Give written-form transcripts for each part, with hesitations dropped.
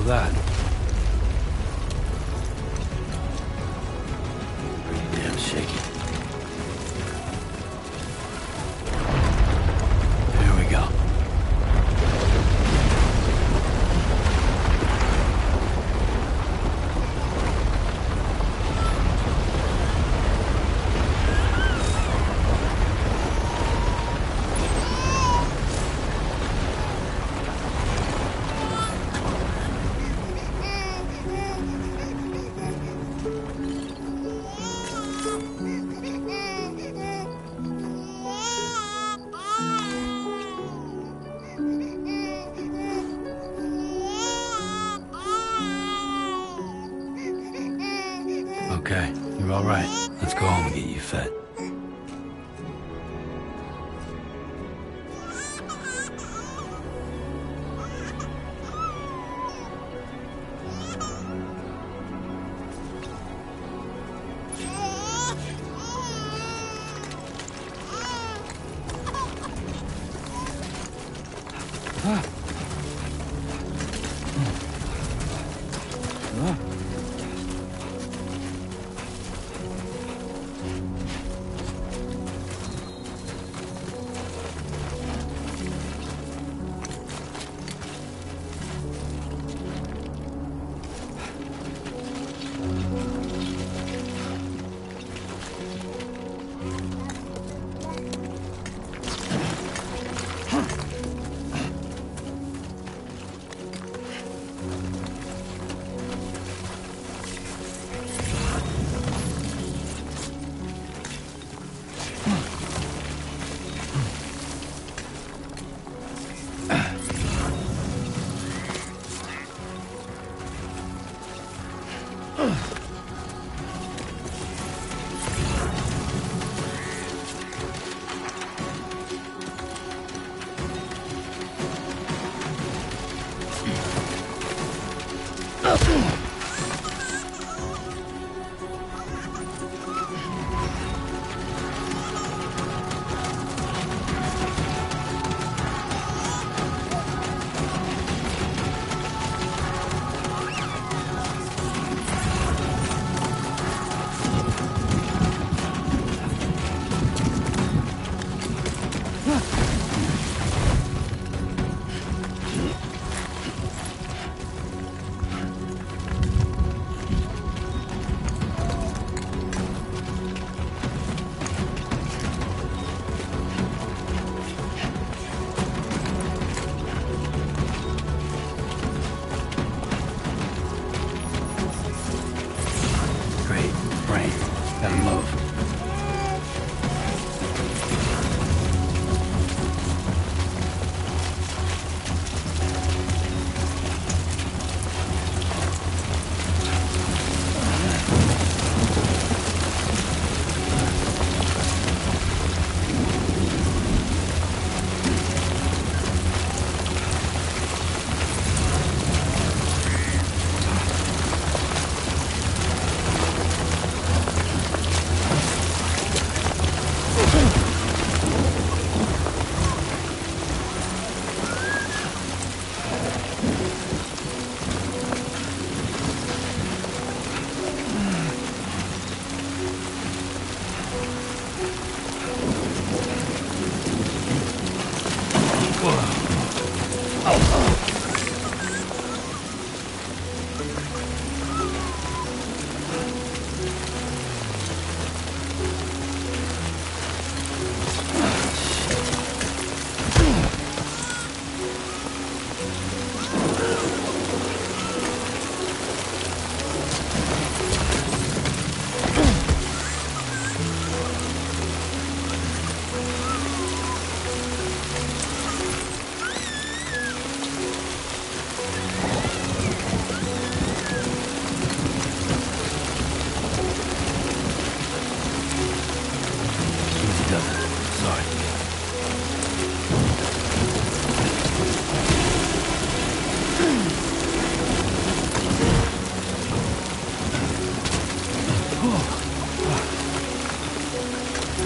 that? Pretty damn shaky. Here we go. Okay, you're all right. Let's go home and get you fed.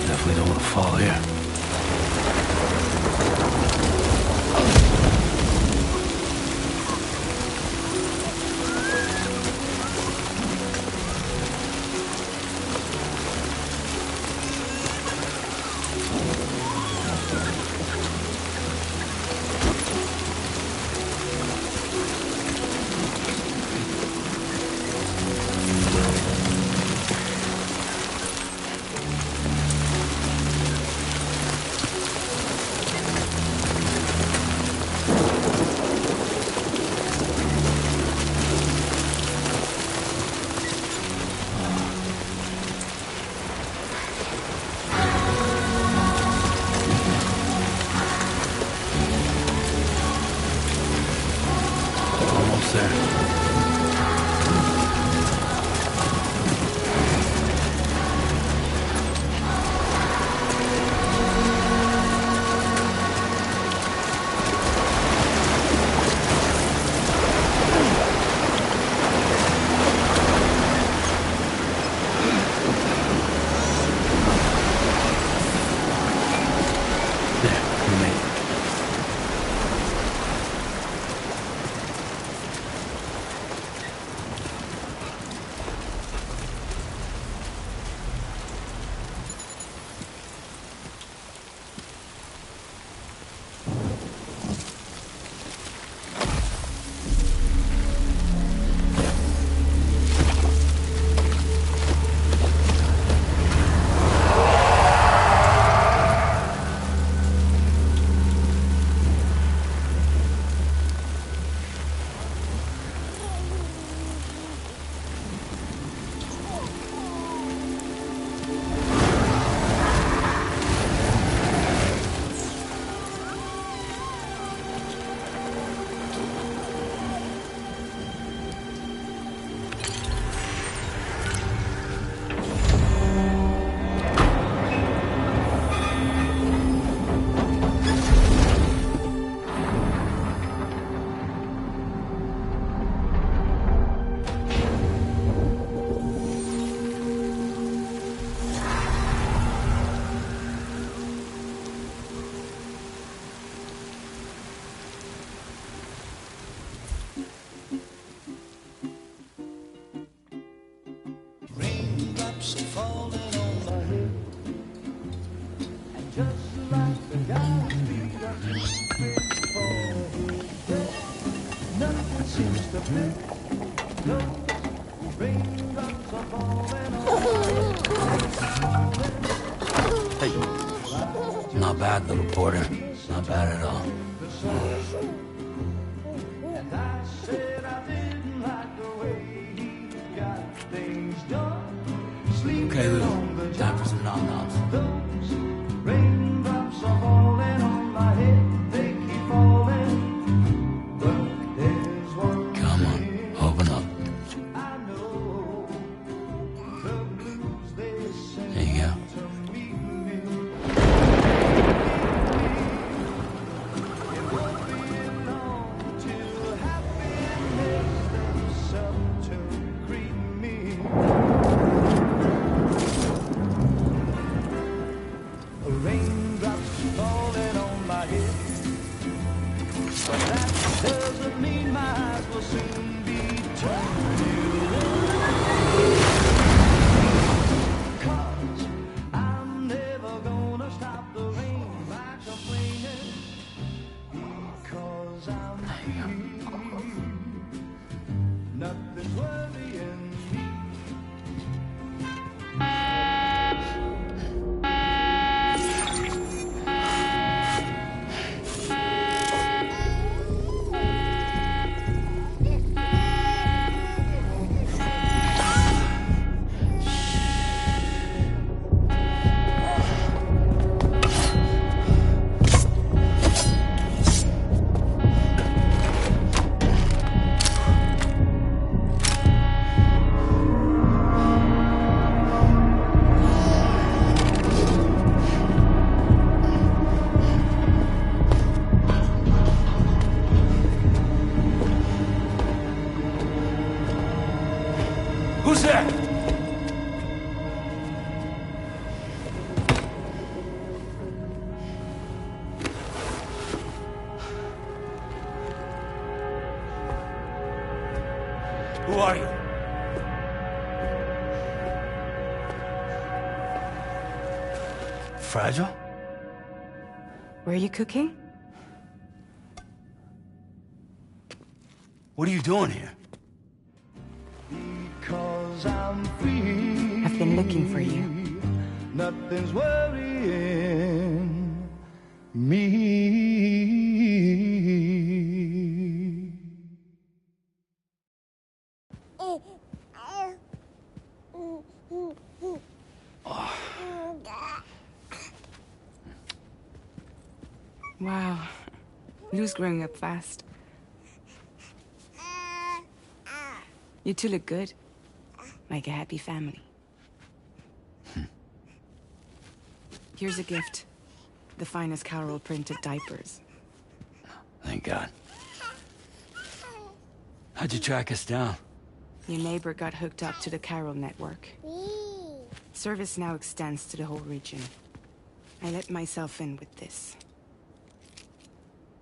Definitely don't want to fall here. Hey. Not bad, little porter. Not bad at all. Okay, Lou. Time for some nom-noms. Come on, open up. There you go. Who's there? Who are you? Fragile? Were you cooking? What are you doing here? I've been looking for you. Nothing's worrying me. Wow. Lou's growing up fast. You two look good. Like a happy family. Here's a gift. The finest Carol printed diapers. Thank God. How'd you track us down? Your neighbor got hooked up to the Carol network. Service now extends to the whole region. I let myself in with this.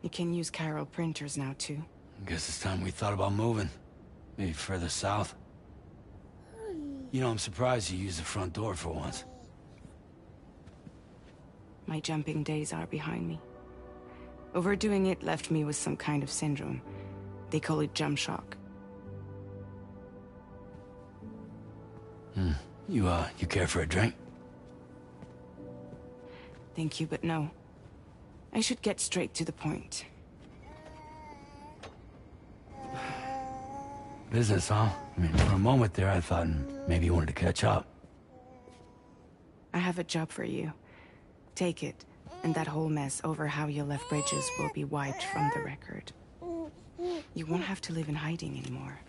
You can use Carol printers now, too. Guess it's time we thought about moving. Maybe further south. You know, I'm surprised you used the front door for once. My jumping days are behind me. Overdoing it left me with some kind of syndrome. They call it jump shock. You care for a drink? Thank you, but no. I should get straight to the point. Business, huh? I mean, for a moment there, I thought maybe you wanted to catch up. I have a job for you. Take it, and that whole mess over how you left Bridges will be wiped from the record. You won't have to live in hiding anymore.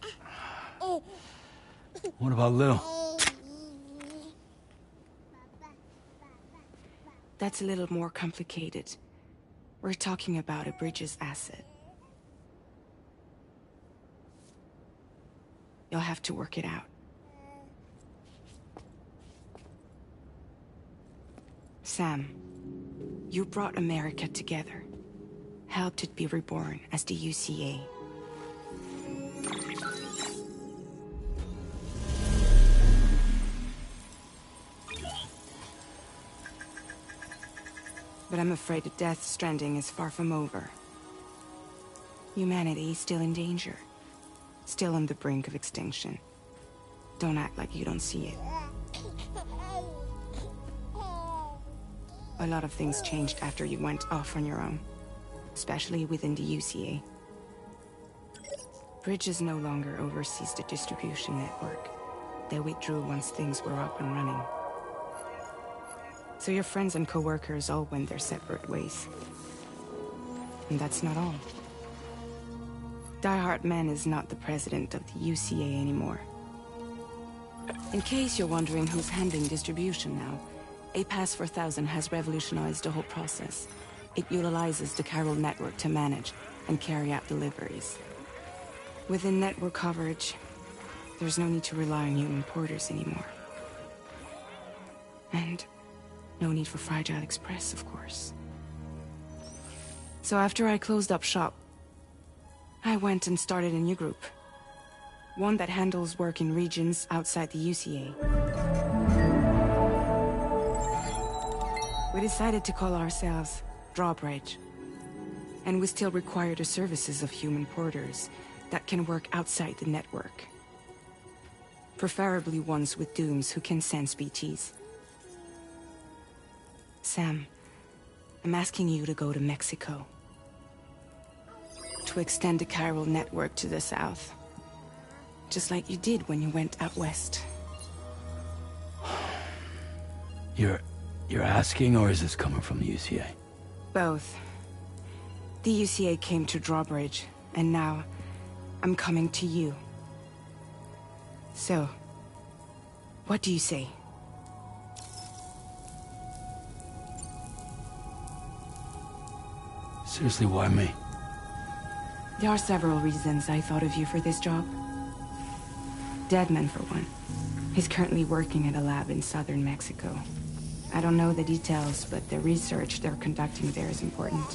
What about Lou? That's a little more complicated. We're talking about a Bridges asset. You'll have to work it out. Sam, you brought America together. Helped it be reborn as the UCA. But I'm afraid Death Stranding is far from over. Humanity is still in danger. still on the brink of extinction. Don't act like you don't see it. A lot of things changed after you went off on your own, especially within the UCA. Bridges no longer oversees the distribution network. They withdrew once things were up and running. So your friends and co-workers all went their separate ways. And that's not all. Die Hard Man is not the president of the UCA anymore. In case you're wondering who's handling distribution now, A Pass 4000 has revolutionized the whole process. It utilizes the Carol network to manage and carry out deliveries. Within network coverage, there's no need to rely on human porters anymore. And no need for Fragile Express, of course. So after I closed up shop, I went and started a new group. One that handles work in regions outside the UCA. We decided to call ourselves Drawbridge. And we still require the services of human porters that can work outside the network. Preferably ones with dooms who can sense BTs. Sam, I'm asking you to go to Mexico. To extend the chiral network to the south. Just like you did when you went out west. You're asking, or is this coming from the UCA? Both. The UCA came to Drawbridge, and now I'm coming to you. So, what do you say? Seriously, why me? There are several reasons I thought of you for this job. Deadman, for one. He's currently working at a lab in southern Mexico. I don't know the details, but the research they're conducting there is important.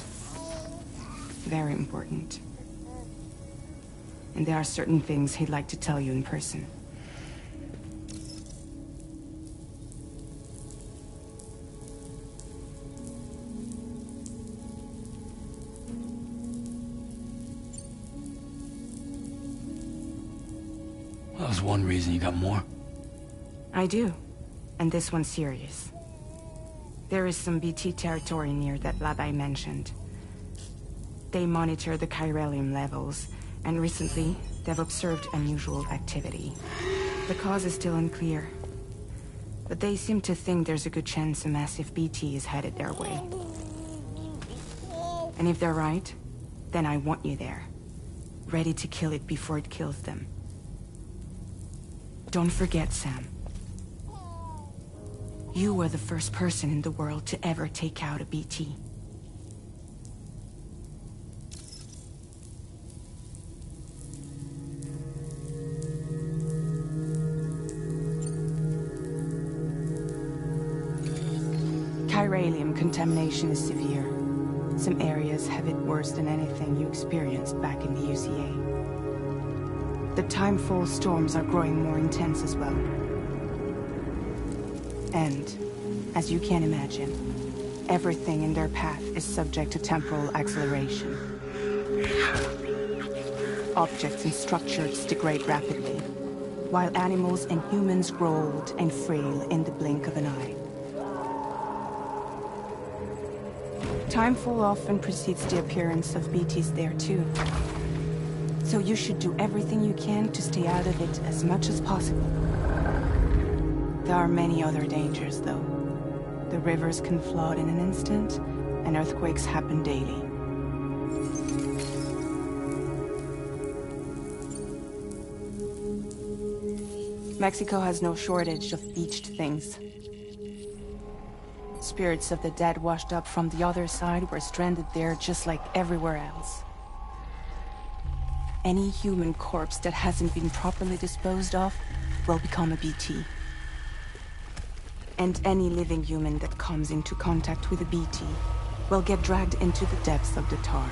Very important. And there are certain things he'd like to tell you in person. That was one reason. You got more? I do. And this one's serious. There is some BT territory near that lab I mentioned. They monitor the chiralium levels, and recently, they've observed unusual activity. The cause is still unclear, but they seem to think there's a good chance a massive BT is headed their way. And if they're right, then I want you there, ready to kill it before it kills them. Don't forget, Sam. You were the first person in the world to ever take out a BT. Chiralium contamination is severe. Some areas have it worse than anything you experienced back in the UCA. The timefall storms are growing more intense as well. And, as you can imagine, everything in their path is subject to temporal acceleration. Objects and structures degrade rapidly, while animals and humans grow old and frail in the blink of an eye. Timefall often precedes the appearance of BTs there too. So you should do everything you can to stay out of it as much as possible. There are many other dangers, though. The rivers can flood in an instant, and earthquakes happen daily. Mexico has no shortage of beached things. Spirits of the dead washed up from the other side were stranded there just like everywhere else. Any human corpse that hasn't been properly disposed of will become a BT. And any living human that comes into contact with a BT will get dragged into the depths of the tar.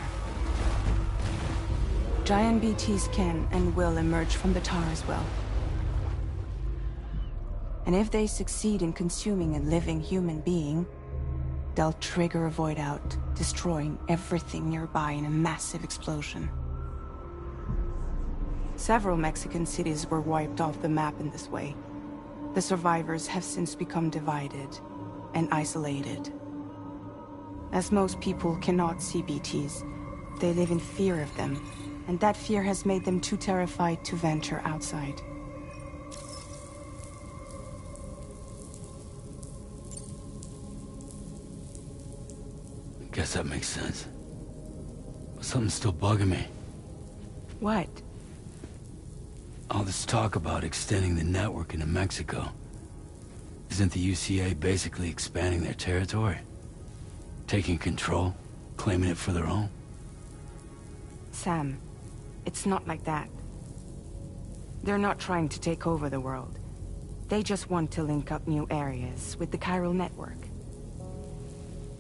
Giant BTs can and will emerge from the tar as well. And if they succeed in consuming a living human being, they'll trigger a void out, destroying everything nearby in a massive explosion. Several Mexican cities were wiped off the map in this way. The survivors have since become divided and isolated. As most people cannot see BTs, they live in fear of them, and that fear has made them too terrified to venture outside. I guess that makes sense. But something's still bugging me. What? All this talk about extending the network into Mexico. Isn't the UCA basically expanding their territory? Taking control? Claiming it for their own? Sam, it's not like that. They're not trying to take over the world. They just want to link up new areas with the chiral network.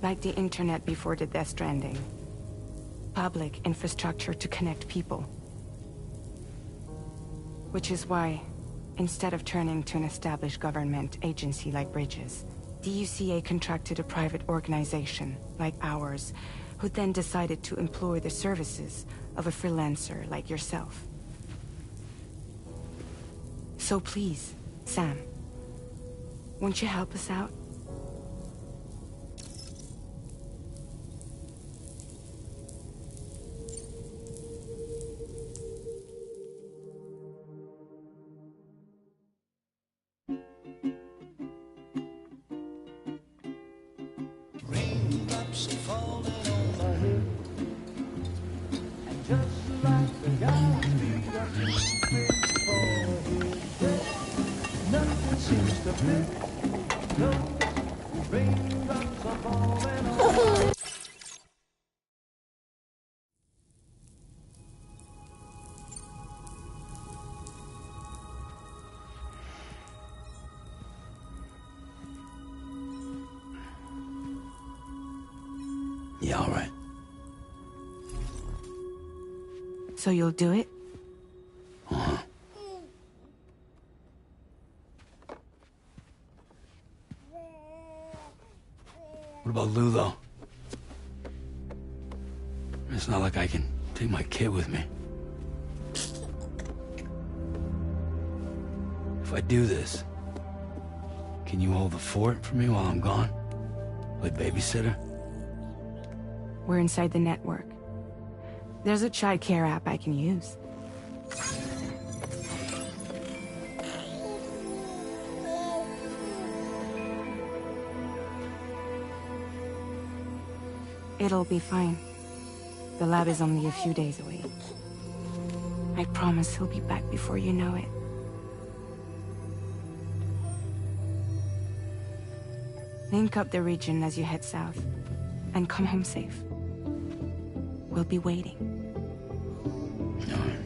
Like the internet before the Death Stranding. Public infrastructure to connect people. Which is why, instead of turning to an established government agency like Bridges, the UCA contracted a private organization, like ours, who then decided to employ the services of a freelancer like yourself. So please, Sam, won't you help us out? Raindrops falling on my head, and just like the guy's feet are moving for his head, nothing seems to fit. No, raindrops are falling on my head. Yeah, all right. So you'll do it? Uh-huh. What about Lou, though? It's not like I can take my kid with me. If I do this, can you hold the fort for me while I'm gone? Play babysitter? We're inside the network. There's a child care app I can use. It'll be fine. The lab is only a few days away. I promise he'll be back before you know it. Link up the region as you head south, and come home safe. We'll be waiting. All right.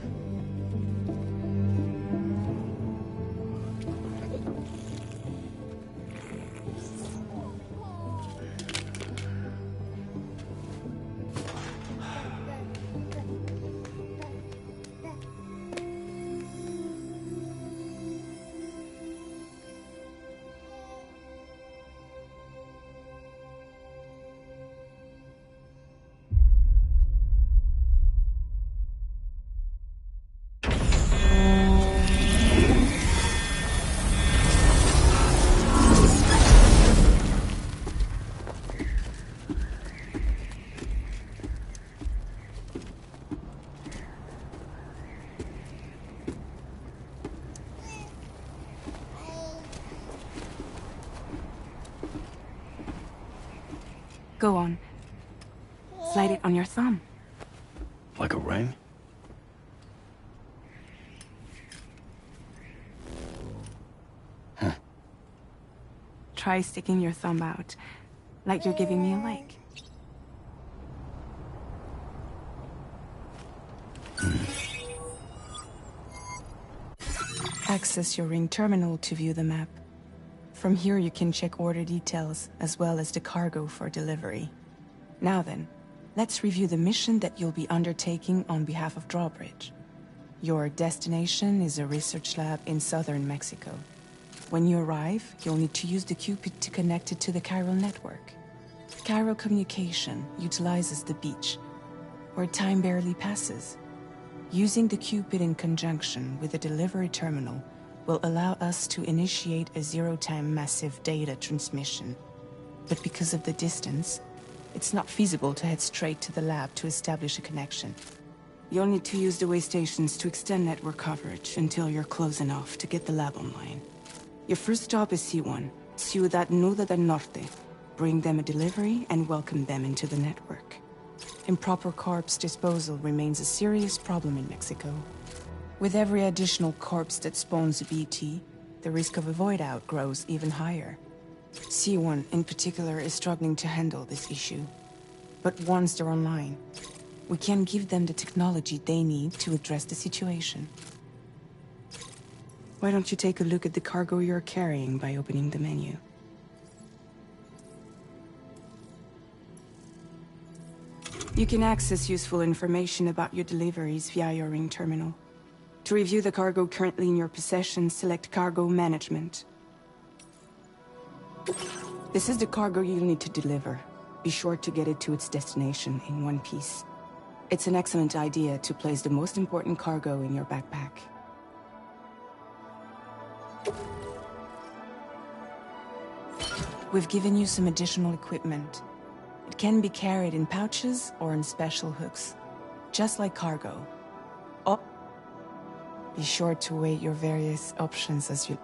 Go on. Slide it on your thumb. Like a ring? Huh. Try sticking your thumb out, like you're giving me a like. Access your ring terminal to view the map. From here you can check order details, as well as the cargo for delivery. Now then, let's review the mission that you'll be undertaking on behalf of Drawbridge. Your destination is a research lab in southern Mexico. When you arrive, you'll need to use the Cupid to connect it to the chiral network. Chiral communication utilizes the beach, where time barely passes. Using the Cupid in conjunction with the delivery terminal will allow us to initiate a zero-time massive data transmission. But because of the distance, it's not feasible to head straight to the lab to establish a connection. You'll need to use the way stations to extend network coverage until you're close enough to get the lab online. Your first stop is C1, Ciudad Nuda del Norte. Bring them a delivery and welcome them into the network. Improper corpse disposal remains a serious problem in Mexico. With every additional corpse that spawns a BT, the risk of a void out grows even higher. C1 in particular is struggling to handle this issue. But once they're online, we can give them the technology they need to address the situation. Why don't you take a look at the cargo you're carrying by opening the menu? You can access useful information about your deliveries via your ring terminal. To review the cargo currently in your possession, select Cargo Management. This is the cargo you'll need to deliver. Be sure to get it to its destination in one piece. It's an excellent idea to place the most important cargo in your backpack. We've given you some additional equipment. It can be carried in pouches or in special hooks, just like cargo. Oh, be sure to weigh your various options as you...